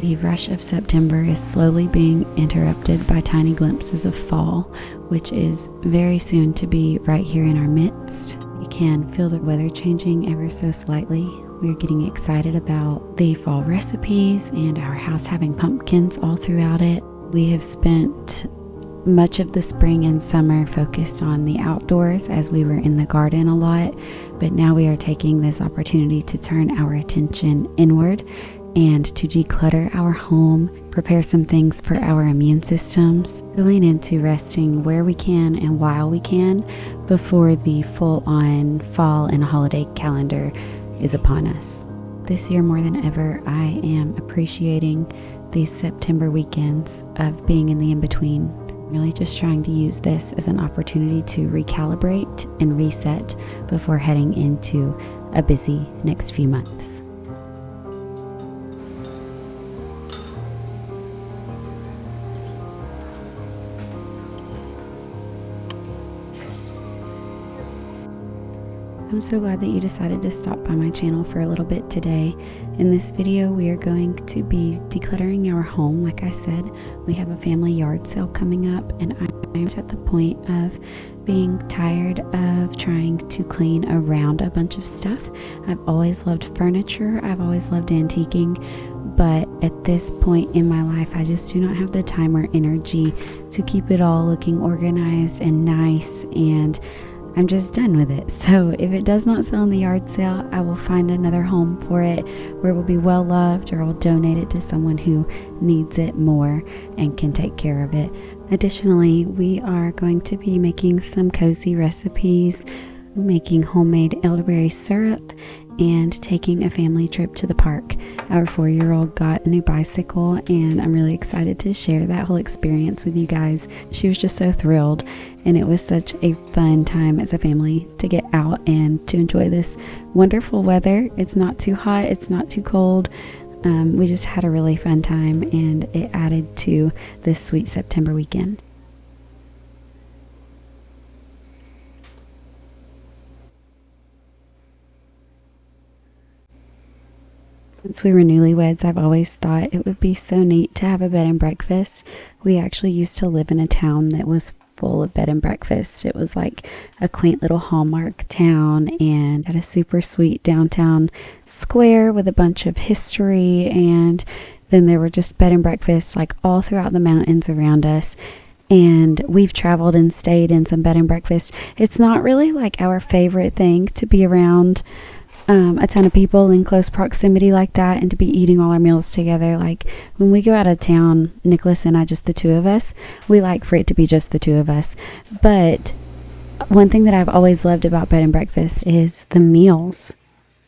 The rush of September is slowly being interrupted by tiny glimpses of fall, which is very soon to be right here in our midst. You can feel the weather changing ever so slightly. We're getting excited about the fall recipes and our house having pumpkins all throughout it. We have spent much of the spring and summer focused on the outdoors as we were in the garden a lot, but now we are taking this opportunity to turn our attention inward and to declutter our home, prepare some things for our immune systems, going into resting where we can and while we can before the full-on fall and holiday calendar is upon us. This year more than ever, I am appreciating these September weekends of being in the in-between. Really just trying to use this as an opportunity to recalibrate and reset before heading into a busy next few months. I'm so glad that you decided to stop by my channel for a little bit today. In this video, we are going to be decluttering our home. Like I said, we have a family yard sale coming up, and I'm at the point of being tired of trying to clean around a bunch of stuff. I've always loved furniture. I've always loved antiquing, but at this point in my life, I just do not have the time or energy to keep it all looking organized and nice, and I'm just done with it. So if it does not sell in the yard sale, I will find another home for it where it will be well loved, or I'll donate it to someone who needs it more and can take care of it. Additionally, we are going to be making some cozy recipes, making homemade elderberry syrup, and taking a family trip to the park. Our 4-year-old got a new bicycle, and I'm really excited to share that whole experience with you guys. She was just so thrilled, and it was such a fun time as a family to get out and to enjoy this wonderful weather. It's not too hot, it's not too cold. We just had a really fun time, and it added to this sweet September weekend. Since we were newlyweds, I've always thought it would be so neat to have a bed and breakfast. We actually used to live in a town that was full of bed and breakfast. It was like a quaint little Hallmark town and had a super sweet downtown square with a bunch of history, and then there were just bed and breakfasts like all throughout the mountains around us. And we've traveled and stayed in some bed and breakfast. It's not really like our favorite thing to be around a ton of people in close proximity like that, and to be eating all our meals together. Like when we go out of town, Nicholas and I, just the two of us, we like for it to be just the two of us. But one thing that I've always loved about bed and breakfast is the meals.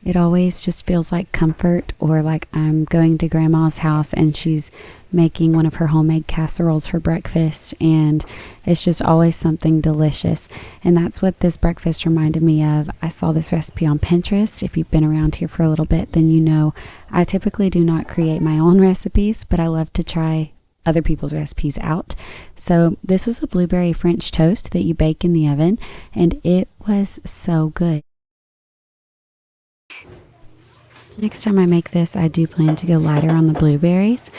It always just feels like comfort, or like I'm going to grandma's house and she's making one of her homemade casseroles for breakfast, and it's just always something delicious. And that's what this breakfast reminded me of. I saw this recipe on Pinterest. If you've been around here for a little bit, then you know I typically do not create my own recipes, but I love to try other people's recipes out. So this was a blueberry French toast that you bake in the oven, and it was so good. Next time I make this, I do plan to go lighter on the blueberries.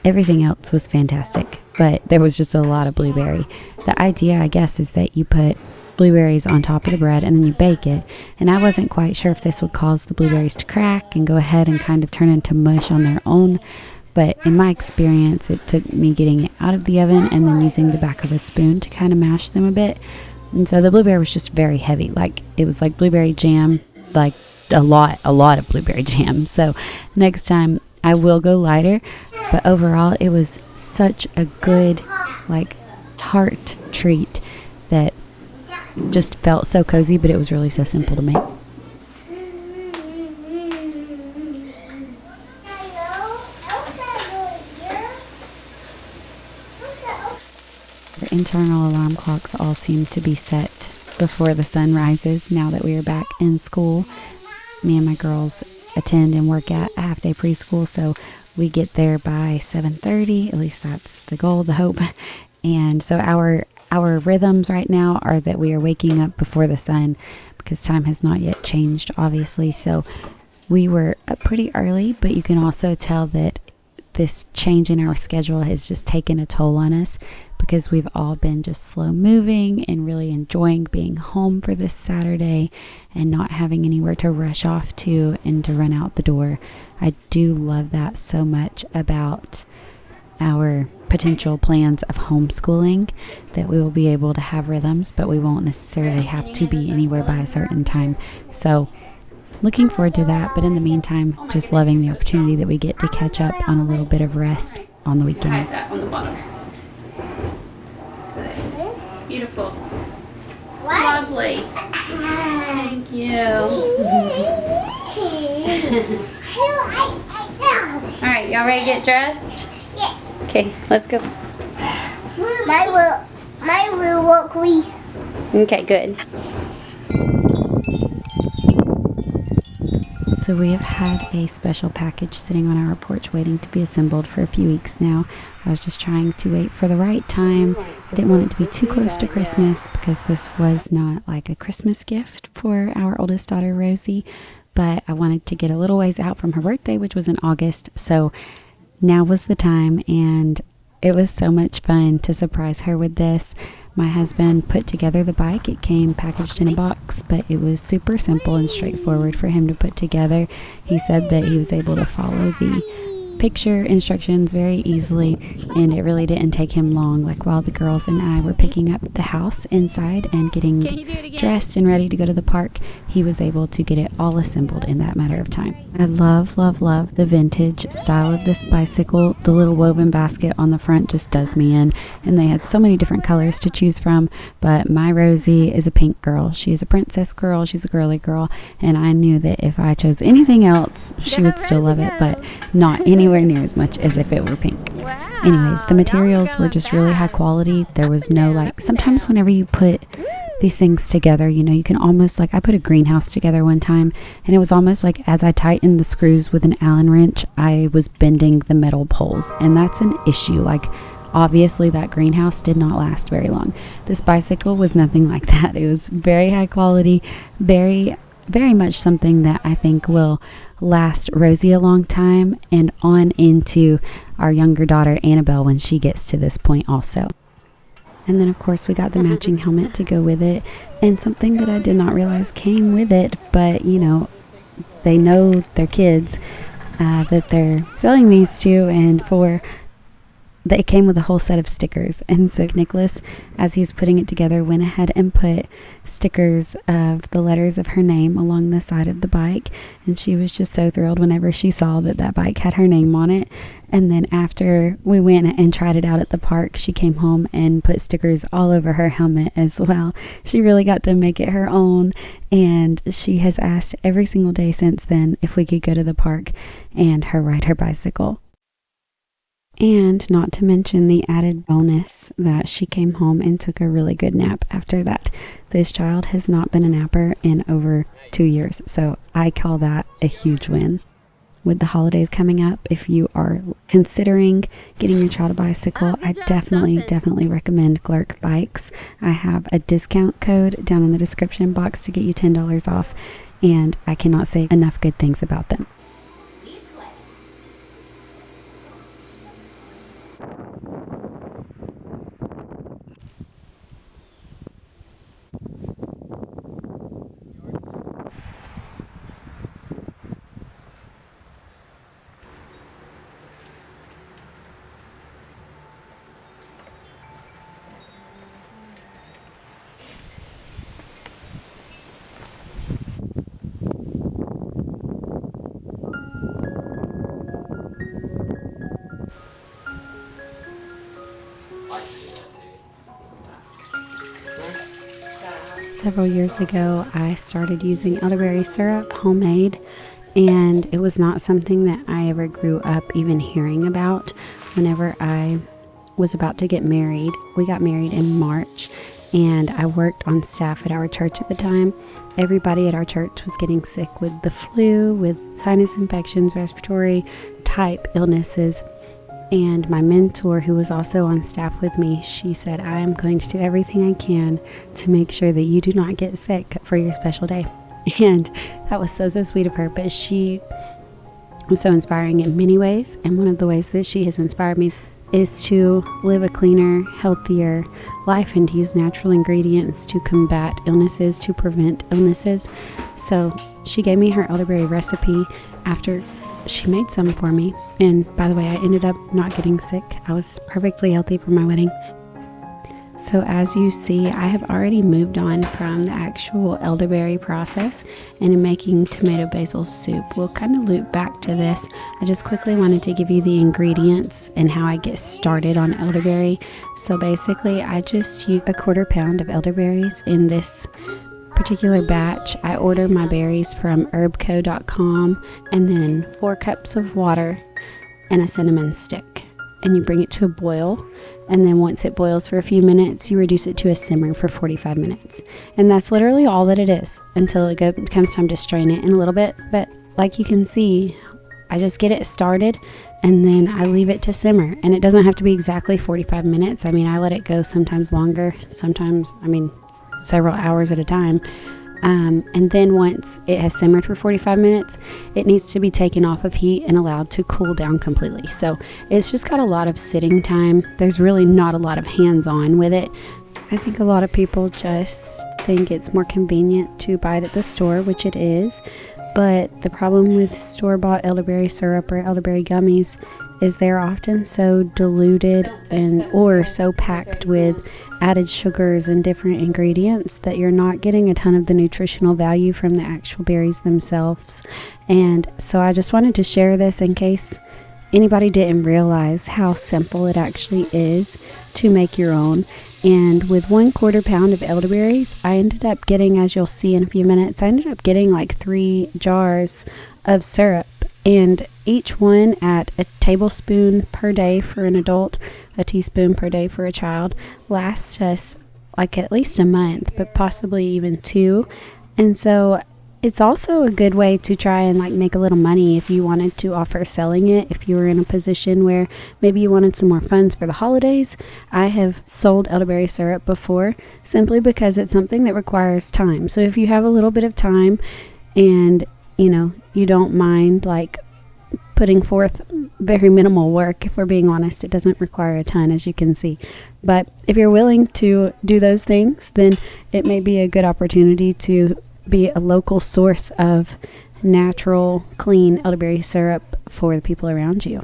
Everything else was fantastic, but there was just a lot of blueberry. The idea, I guess, is that you put blueberries on top of the bread and then you bake it. And I wasn't quite sure if this would cause the blueberries to crack and go ahead and kind of turn into mush on their own. But in my experience, it took me getting it out of the oven and then using the back of a spoon to kind of mash them a bit. And so the blueberry was just very heavy. Like it was like blueberry jam, like a lot of blueberry jam. So next time I will go lighter, but overall it was such a good, like, tart treat that just felt so cozy, but it was really so simple to make. The internal alarm clocks all seem to be set before the sun rises now that we are back in school. Me and my girls attend and work at a half-day preschool, so we get there by 7:30. At least that's the goal, the hope. And so our rhythms right now are that we are waking up before the sun, because time has not yet changed, obviously. So we were up pretty early, but you can also tell that this change in our schedule has just taken a toll on us, because we've all been just slow moving and really enjoying being home for this Saturday and not having anywhere to rush off to and to run out the door. I do love that so much about our potential plans of homeschooling, that we will be able to have rhythms, but we won't necessarily have to be anywhere by a certain time. So looking forward to that, but in the meantime, just loving the opportunity that we get to catch up on a little bit of rest on the weekends. That on the bottom. Good. Beautiful. Lovely. Thank you. All right, y'all ready to get dressed? Yeah. Okay, let's go. My will work. Okay, good. So we have had a special package sitting on our porch waiting to be assembled for a few weeks now. I was just trying to wait for the right time. I didn't want it to be too close to Christmas, because this was not like a Christmas gift for our oldest daughter, Rosey, but I wanted to get a little ways out from her birthday, which was in August. So now was the time, and it was so much fun to surprise her with this. My husband put together the bike. It came packaged in a box, but it was super simple and straightforward for him to put together. He said that he was able to follow the picture instructions very easily, and it really didn't take him long. Like while the girls and I were picking up the house inside and getting dressed and ready to go to the park, he was able to get it all assembled in that matter of time. I love, love, love the vintage style of this bicycle. The little woven basket on the front just does me in, and they had so many different colors to choose from, but my Rosey is a pink girl. She's a princess girl, she's a girly girl, and I knew that if I chose anything else, she would still love it, but not anywhere near as much as if it were pink. Wow. Anyways, the materials were just really high quality. There was no, like, sometimes whenever you put these things together, you know, you can almost, like, I put a greenhouse together one time, and it was almost like as I tightened the screws with an Allen wrench, I was bending the metal poles, and that's an issue. Like, obviously that greenhouse did not last very long. This bicycle was nothing like that. It was very high quality, very, very much something that I think will last Rosey a long time, and on into our younger daughter Annabelle when she gets to this point also. And then of course we got the matching helmet to go with it, and something that I did not realize came with it, but you know, they know their kids that they're selling these to, and for that it came with a whole set of stickers. And so Nicholas, as he's putting it together, went ahead and put stickers of the letters of her name along the side of the bike, and she was just so thrilled whenever she saw that that bike had her name on it. And then after we went and tried it out at the park, she came home and put stickers all over her helmet as well. She really got to make it her own, and she has asked every single day since then if we could go to the park and her ride her bicycle. And not to mention the added bonus that she came home and took a really good nap after that. This child has not been a napper in over 2 years, so I call that a huge win. With the holidays coming up, if you are considering getting your child a bicycle, I definitely recommend Glerc bikes. I have a discount code down in the description box to get you $10 off, and I cannot say enough good things about them. Several years ago, I started using elderberry syrup, homemade, and it was not something that I ever grew up even hearing about. Whenever I was about to get married, we got married in March, and I worked on staff at our church at the time. Everybody at our church was getting sick with the flu, with sinus infections, respiratory type illnesses. And my mentor, who was also on staff with me, she said, I am going to do everything I can to make sure that you do not get sick for your special day. And that was so sweet of her. But she so inspiring in many ways. And one of the ways that she has inspired me is to live a cleaner, healthier life and to use natural ingredients to combat illnesses, to prevent illnesses. So she gave me her elderberry recipe after she made some for me. And by the way, I ended up not getting sick. I was perfectly healthy for my wedding. So as you see, I have already moved on from the actual elderberry process, and in making tomato basil soup, we'll kind of loop back to this. I just quickly wanted to give you the ingredients and how I get started on elderberry. So basically, I just use a 1/4 pound of elderberries in this particular batch. I order my berries from herbco.com, and then 4 cups of water and a cinnamon stick. And you bring it to a boil, and then once it boils for a few minutes, you reduce it to a simmer for 45 minutes. And that's literally all that it is until it comes time to strain it in a little bit. But like you can see, I just get it started and then I leave it to simmer. And it doesn't have to be exactly 45 minutes. I mean, I let it go sometimes longer, sometimes, several hours at a time. And then once it has simmered for 45 minutes, it needs to be taken off of heat and allowed to cool down completely. So it's just got a lot of sitting time. There's really not a lot of hands-on with it. I think a lot of people just think it's more convenient to buy it at the store, which it is. But the problem with store-bought elderberry syrup or elderberry gummies is they're often so diluted or so packed with added sugars and different ingredients that you're not getting a ton of the nutritional value from the actual berries themselves. And so I just wanted to share this in case anybody didn't realize how simple it actually is to make your own. And with 1/4 pound of elderberries, I ended up getting, as you'll see in a few minutes, I ended up getting like 3 jars of syrup, and each one at a tablespoon per day for an adult, a teaspoon per day for a child, lasts us like at least a month, but possibly even 2. And so it's also a good way to try and like make a little money if you wanted to offer selling it. If you were in a position where maybe you wanted some more funds for the holidays. I have sold elderberry syrup before simply because it's something that requires time. So if you have a little bit of time and you don't mind like putting forth very minimal work, if we're being honest, it doesn't require a ton, as you can see. But if you're willing to do those things, then it may be a good opportunity to be a local source of natural, clean elderberry syrup for the people around you.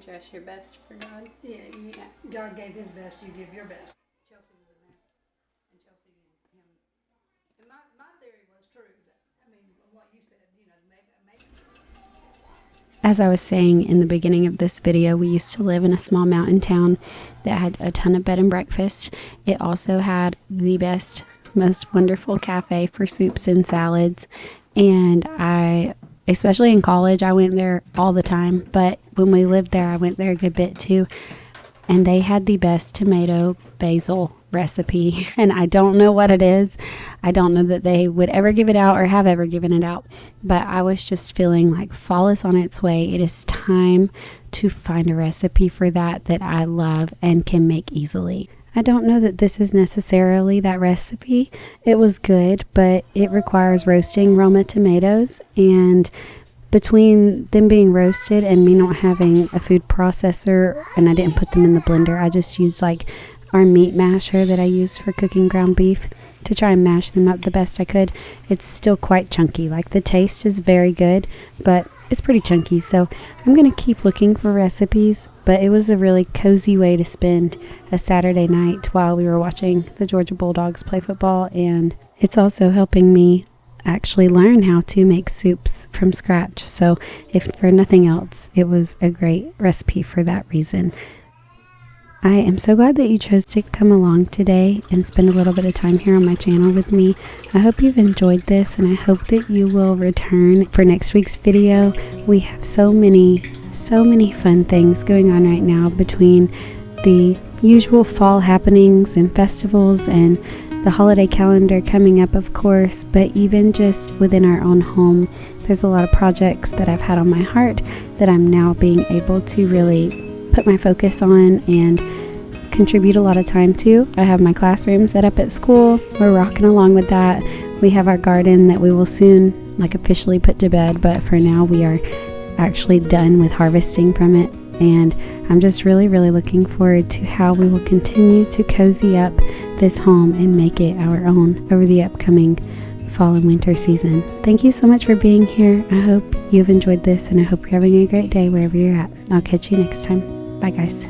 Dress your best for God. Yeah. God gave his best, you give your best. Chelsea was a mess. And Chelsea and him. And my theory was true. What you said, maybe. As I was saying in the beginning of this video, we used to live in a small mountain town that had a ton of bed and breakfast. It also had the best, most wonderful cafe for soups and salads. And especially in college, I went there all the time. But when we lived there, I went there a good bit too. And they had the best tomato basil recipe. And I don't know what it is. I don't know that they would ever give it out or have ever given it out. But I was just feeling like fall is on its way. It is time to find a recipe for that I love and can make easily. I don't know that this is necessarily that recipe. It was good, but it requires roasting Roma tomatoes, and between them being roasted and me not having a food processor, and I didn't put them in the blender, I just used like our meat masher that I use for cooking ground beef to try and mash them up the best I could. It's still quite chunky. Like the taste is very good, but it's pretty chunky. So I'm going to keep looking for recipes, but it was a really cozy way to spend a Saturday night while we were watching the Georgia Bulldogs play football. And it's also helping me actually learn how to make soups from scratch. So if for nothing else, it was a great recipe for that reason. I am so glad that you chose to come along today and spend a little bit of time here on my channel with me. I hope you've enjoyed this, and I hope that you will return for next week's video. We have so many fun things going on right now between the usual fall happenings and festivals and the holiday calendar coming up, of course, but even just within our own home, there's a lot of projects that I've had on my heart that I'm now being able to really put my focus on and contribute a lot of time to. I have my classroom set up at school. We're rocking along with that. We have our garden that we will soon officially put to bed, but for now we are actually done with harvesting from it, and I'm just really looking forward to how we will continue to cozy up this home and make it our own over the upcoming fall and winter season. Thank you so much for being here. I hope you've enjoyed this, and I hope you're having a great day wherever you're at. I'll catch you next time. Bye guys.